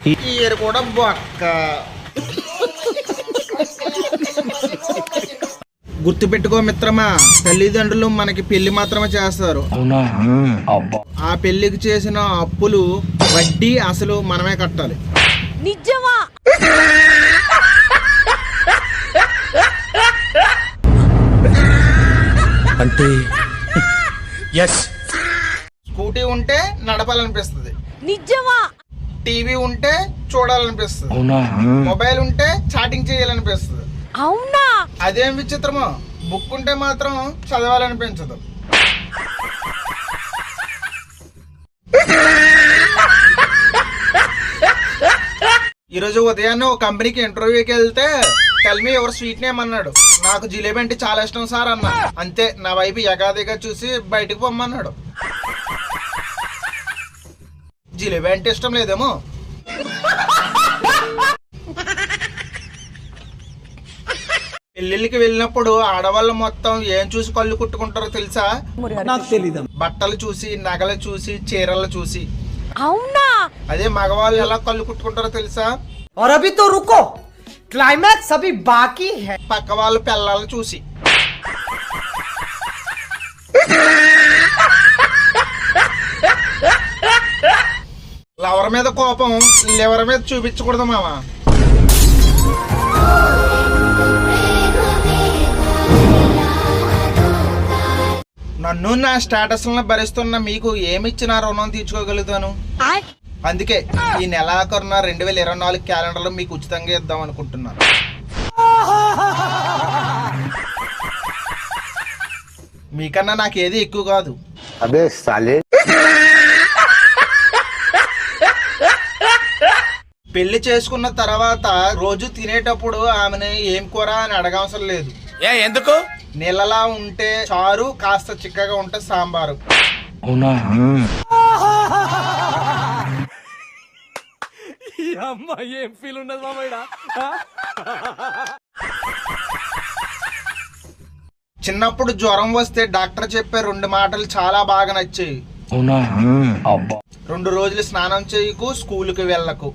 ఈయన కూడా బొక్క. గుర్తుపెట్టుకో మిత్రమా, తల్లిదండ్రులు మనకి పెళ్లి మాత్రమే చేస్తారు. ఆ పెళ్లికి చేసిన అప్పులు వడ్డీ అసలు మనమే కట్టాలి. నిజమా? అంటే స్కూటీ ఉంటే నడపాలనిపిస్తుంది, నిజమా? టీవీ ఉంటే చూడాలనిపిస్తుంది, మొబైల్ ఉంటే చాటింగ్ చేయాలనిపిస్తుంది. అవునా? అదేం విచిత్రమో, బుక్ ఉంటే మాత్రం చదవాలనిపించదు. ఈరోజు ఉదయాన్నే ఒక కంపెనీకి ఇంటర్వ్యూకి వెళ్తే tell me your sweet name అన్నాడు. నాకు జిలేబీ అంటే చాలా ఇష్టం సార్ అన్నా. అంతే, నా వైపు ఎగాదిగా చూసి బయటకు పొమ్మన్నాడు. జిలేబీ అంటే ఇష్టం లేదేమో. పెళ్లిళ్ళకి వెళ్ళినప్పుడు ఆడవాళ్ళు మొత్తం ఏం చూసి కళ్ళు కుట్టుకుంటారో తెలుసా? నాకు తెలీదు. బట్టలు చూసి, నగలు చూసి, చీరలు చూసి. అవునా? అదే మగవాళ్ళు ఎలా కళ్ళు కుట్టుకుంటారో తెలుసా? और अभी तो रुको, क्लाइमैक्स अभी बाकी है. పక్క వాళ్ళు పిల్లలు చూసి. లవర్ మీద కోపం లివర్ మీద చూపించకూడదు మామా. నన్ను నా స్టేటస్ భరిస్తున్న మీకు ఏమిచ్చిన రుణం తీర్చుకోగలుగుతాను. అందుకే ఈ నెలాఖరున 2024 క్యాలెండర్లో మీకు ఉచితంగా ఇద్దాం అనుకుంటున్నాను. మీకన్నా నాకేది ఎక్కువ కాదు. అబే సాలే. పెళ్లి చేసుకున్న తర్వాత రోజు తినేటప్పుడు ఆమెను ఏం కూర అని అడగవసరం లేదు. ఎందుకు? నీళ్ళలా ఉంటే చారు, కాస్త చిక్కగా ఉంటే సాంబారు. ఏం ఫీల్ ఉండదు మామయ్య. చిన్నప్పుడు జ్వరం వస్తే డాక్టర్ చెప్పే 2 మాటలు చాలా బాగా నచ్చాయి. 2 రోజులు స్నానం చేయకు, స్కూలుకి వెళ్ళకు.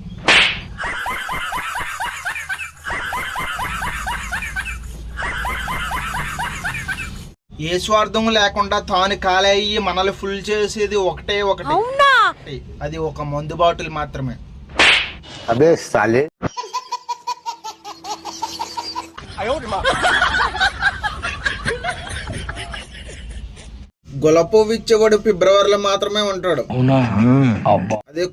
ఏ స్వార్థం లేకుండా తాను ఖాళీ అయ్యి మనల్ని ఫుల్ చేసేది ఒకటే ఒకటి. అవునా? అది ఒక మందు బాటిల్ మాత్రమే. అబే సాలే. గులాబీ పువ్వు ఇచ్చేవాడు ఫిబ్రవరిలో మాత్రమే ఉంటాడు. అదే